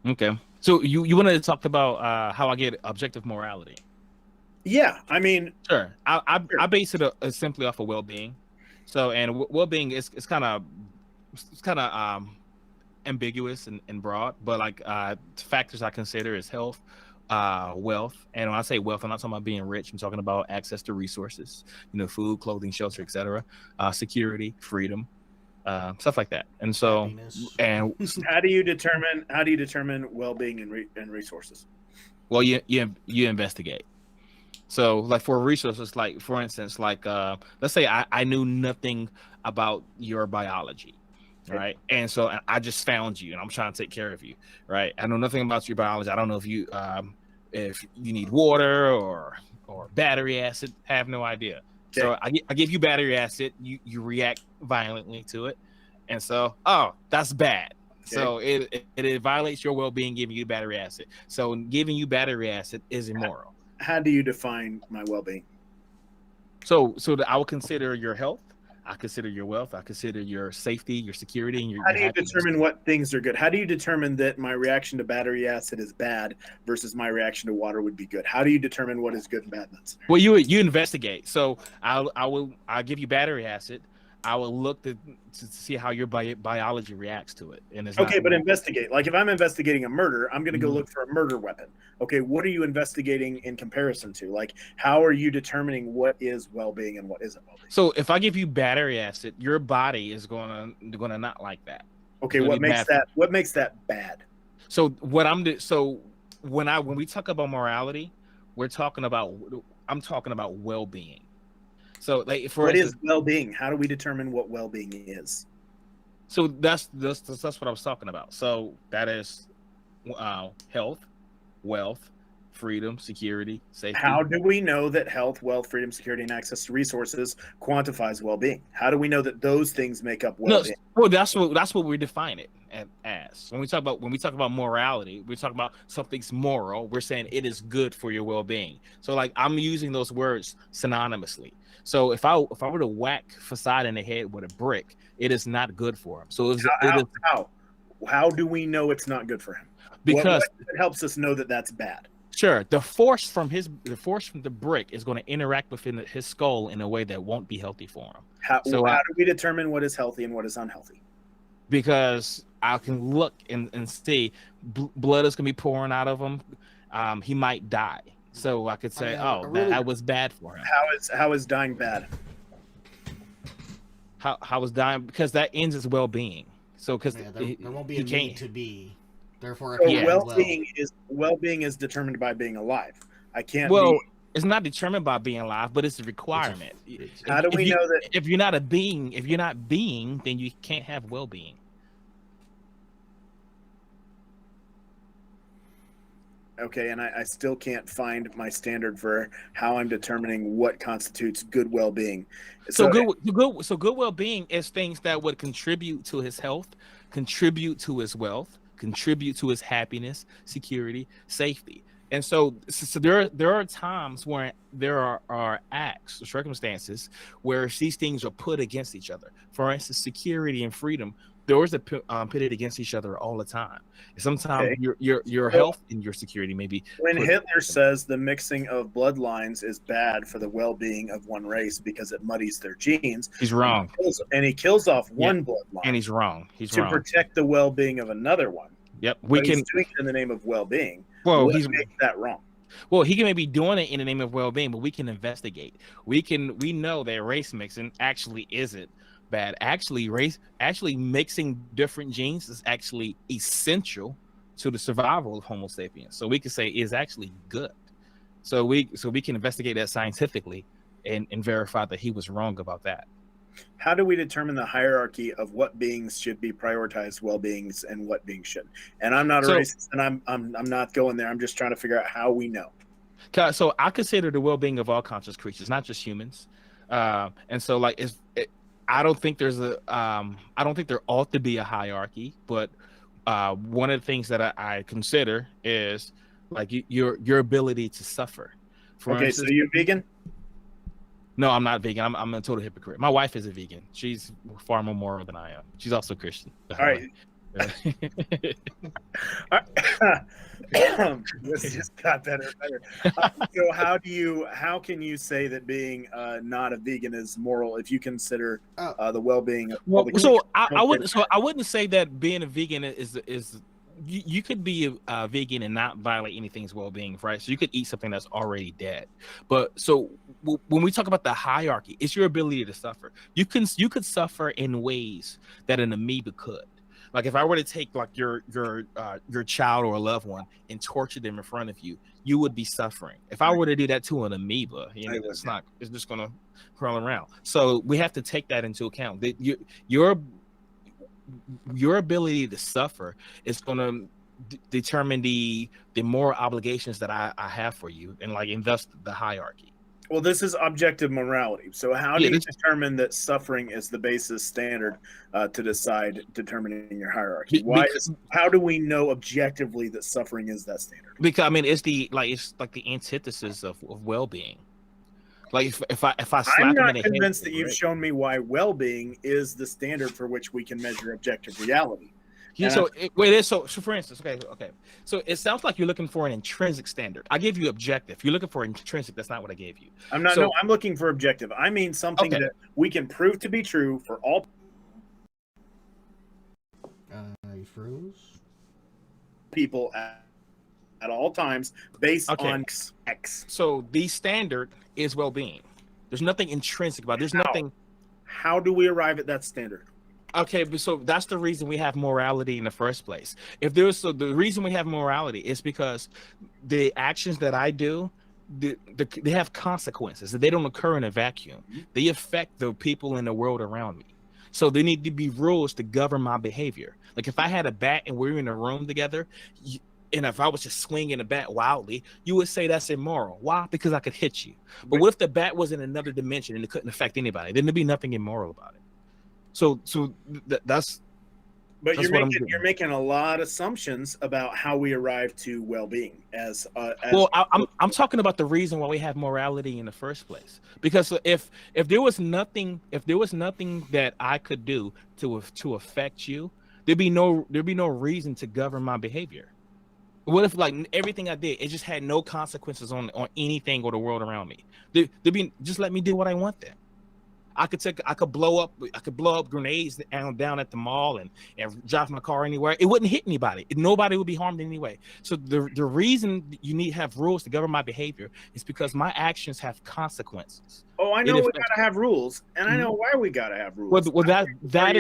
Okay. So you wanted to talk about how I get objective morality. Yeah, I mean, Sure. sure. I base it simply off of well-being. So and well-being is it's kind of ambiguous and broad, but like factors I consider is health, wealth, and when I say wealth, I'm not talking about being rich. I'm talking about access to resources, food, clothing, shelter, etc. Security, freedom, stuff like that. And so, Happiness. and How do you determine well-being and resources? well, you investigate. So, like for resources, like for instance, like let's say I knew nothing about your biology, Okay. right? And so I just found you, and I'm trying to take care of you, right? I know nothing about your biology. I don't know if you need water or battery acid. I have no idea. Okay. So I give you battery acid. You react violently to it, and so that's bad. Okay. So it violates your well-being giving you battery acid. So giving you battery acid is immoral. How do you define my well-being? So I would consider your health. I consider your wealth. I consider your safety, your security, and How your do you happiness. determine what things are good? How do you determine that my reaction to battery acid is bad versus my reaction to water would be good? How do you determine what is good and bad in that scenario? Well, you investigate. So I'll give you battery acid. I will look to see how your biology reacts to it, and it's Okay, not but investigate. Like if I'm investigating a murder, I'm going to go Mhm. look for a murder weapon. Okay, what are you investigating in comparison to? Like, how are you determining what is well-being and what isn't well-being? So if I give you battery acid, your body is gonna not like that. Okay, It's gonna what be makes bad. that bad? So when we talk about morality, we're talking about I'm talking about well-being. So like for What is instance, well-being? How do we determine what well-being is? so that's what I was talking about. So that is health, wealth, freedom, security, safety. How do we know that health, wealth, freedom, security, and access to resources quantifies well-being? How do we know that those things make up No, well-being? well, that's what we define it as. When we talk about morality, we're talking about something's moral. We're saying it is good for your well-being. So, like, I'm using those words synonymously. So, if I were to whack Facade in the head with a brick, it is not good for him. So, it is How do we know it's not good for him? because What helps us know that that's bad? sure the force from the brick is going to interact within his skull in a way that won't be healthy for him. How So, do we determine what is healthy and what is unhealthy? because I can look and see blood is gonna be pouring out of him. He might die. So I could say, that was bad for him. How is dying bad? How was dying because that ends his well-being. So because Yeah, there won't be he a can't. need to be. Therefore, if So you're well-being is determined by being alive. I can't Well, be. it's not determined by being alive, but it's a requirement. How do we know that? If you're not a being, if you're not being, then you can't have well-being. Okay, and I still can't find my standard for how I'm determining what constitutes good well-being. So good well-being is things that would contribute to his health, contribute to his wealth, contribute to his happiness, security, safety. And so there are times where there are acts or circumstances where these things are put against each other. For instance, security and freedom, those are pitted against each other all the time. Sometimes Okay. your So- health and your security may be When put- Hitler says the mixing of bloodlines is bad for the well-being of one race because it muddies their genes, he's wrong, and he kills off one bloodline and he's wrong. He's to wrong. protect the well-being of another one. Yep, But he's doing it in the name of well-being. Well, What he's makes that wrong? Well, he can maybe doing it in the name of well-being, but we can investigate. We know that race mixing actually isn't bad. Actually, mixing different genes is actually essential to the survival of Homo sapiens. So we can say is actually good. So we can investigate that scientifically and verify that he was wrong about that. How do we determine the hierarchy of what beings should be prioritized well-beings and what beings shouldn't? And I'm not a racist, and I'm not going there. I'm just trying to figure out how we know. So I consider the well-being of all conscious creatures, not just humans. And so like I don't think there ought to be a hierarchy, but one of the things that I consider is like your ability to suffer. For instance, so you're vegan? No, I'm not vegan. I'm a total hypocrite. My wife is a vegan. She's far more moral than I am. She's also Christian. All right. This just got better and better. So how can you say that being not a vegan is moral if you consider the well-being of all Well, the so I wouldn't say that being a vegan is you could be a vegan and not violate anything's well-being, right? So you could eat something that's already dead. But so when we talk about the hierarchy, it's your ability to suffer. You could suffer in ways that an amoeba could. Like if I were to take like your child or a loved one and torture them in front of you, you would be suffering. If I were to do that to an amoeba, it's just gonna crawl around. So we have to take that into account. That your ability to suffer is going to determine the moral obligations that I have for you, and thus the hierarchy. Well, this is objective morality. So how do you determine that suffering is the basis standard to decide determining your hierarchy? How do we know objectively that suffering is that standard? Because I mean, it's like the antithesis of well-being. Like if I slap I'm him not in the convinced head, that you've shown me why well-being is the standard for which we can measure objective reality. Yeah, so for instance, okay. So it sounds like you're looking for an intrinsic standard. I gave you objective. You're looking for intrinsic. That's not what I gave you. I'm not. No, I'm looking for objective. I mean something that we can prove to be true for all. You froze. People at all times based on X. So the standard is well-being. There's nothing intrinsic about it. There's nothing. How do we arrive at that standard? Okay, so that's the reason we have morality in the first place. The reason we have morality is because the actions that I do, they have consequences. They don't occur in a vacuum. They affect the people in the world around me. So there need to be rules to govern my behavior. Like if I had a bat and we were in a room together, and if I was just swinging a bat wildly, you would say that's immoral. Why? Because I could hit you. But what if the bat was in another dimension and it couldn't affect anybody? Then there'd be nothing immoral about it. So that's. But you're making a lot of assumptions about how we arrive to well-being I'm talking about the reason why we have morality in the first place. Because if there was nothing that I could do to affect you, there'd be no reason to govern my behavior. What if everything I did, it just had no consequences on anything or the world around me? Just let me do what I want then. I could blow up grenades down at the mall and drive my car anywhere. It wouldn't hit anybody. Nobody would be harmed anyway. So the reason you have rules to govern my behavior is because my actions have consequences. Oh, I know we gotta have rules, and I know why we gotta have rules. Well, that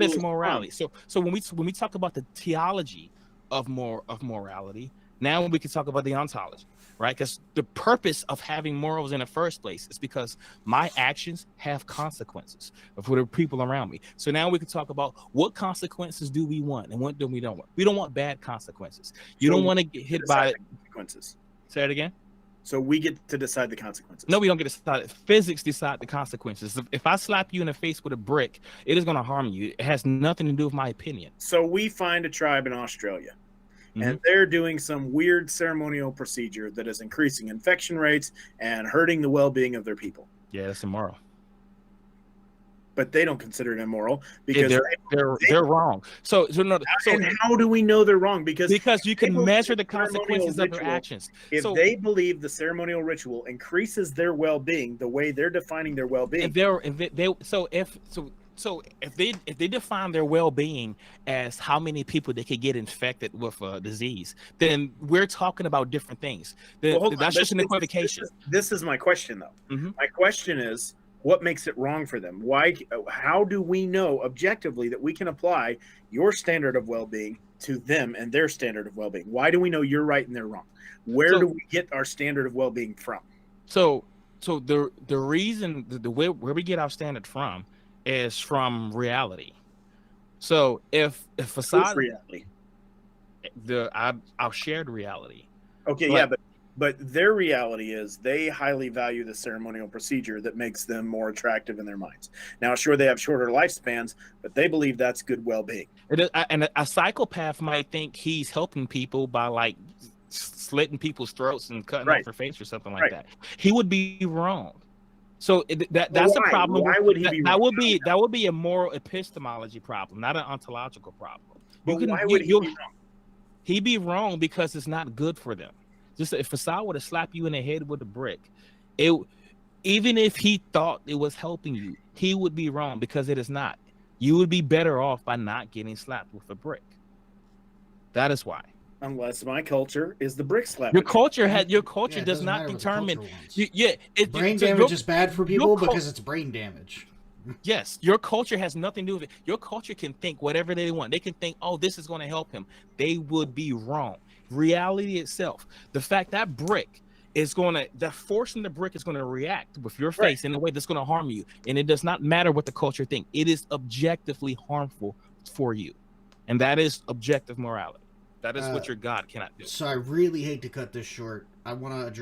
is morality. So when we talk about the theology of morality, now we can talk about the ontology. Right? Because the purpose of having morals in the first place is because my actions have consequences for the people around me. So now we can talk about what consequences do we want and what do we don't want. We don't want bad consequences. You don't want to get hit by consequences. Say it again. So we get to decide the consequences. No, we don't get to decide. Physics decide the consequences. If I slap you in the face with a brick, it is going to harm you. It has nothing to do with my opinion. So we find a tribe in Australia. And they're doing some weird ceremonial procedure that is increasing infection rates and hurting the well-being of their people. Yeah, that's immoral. But they don't consider it immoral because they're wrong. So how do we know they're wrong? Because you can measure the consequences of their actions. If they believe the ceremonial ritual increases their well-being, the way they're defining their well-being, So if they define their well-being as how many people they could get infected with a disease, then we're talking about different things. That's just an equivocation. This is my question, though. My question is, what makes it wrong for them? How do we know objectively that we can apply your standard of well-being to them and their standard of well-being? Why do we know you're right and they're wrong? Where do we get our standard of well-being from? So the reason where we get our standard from is from reality. So if facade reality, our shared reality. Okay, but their reality is they highly value the ceremonial procedure that makes them more attractive in their minds. Now, sure, they have shorter lifespans, but they believe that's good well-being. And a psychopath might think he's helping people by slitting people's throats and cutting off their face or something like that. He would be wrong. So that's a problem. Why would he be? That would be a moral epistemology problem, not an ontological problem. But why would he be wrong? He'd be wrong because it's not good for them. Just if Fasad were to slap you in the head with a brick, even if he thought it was helping you, he would be wrong because it is not. You would be better off by not getting slapped with a brick. That is why. Unless my culture is the brick slap. Your culture does not determine. Brain damage is bad for people because it's brain damage. Yes, your culture has nothing to do with it. Your culture can think whatever they want. They can think, oh, this is going to help him. They would be wrong. Reality itself, the fact that brick is the force in the brick is going to react with your face in a way that's going to harm you. And it does not matter what the culture thinks. It is objectively harmful for you. And that is objective morality. That is what your God cannot do. So I really hate to cut this short. I want to address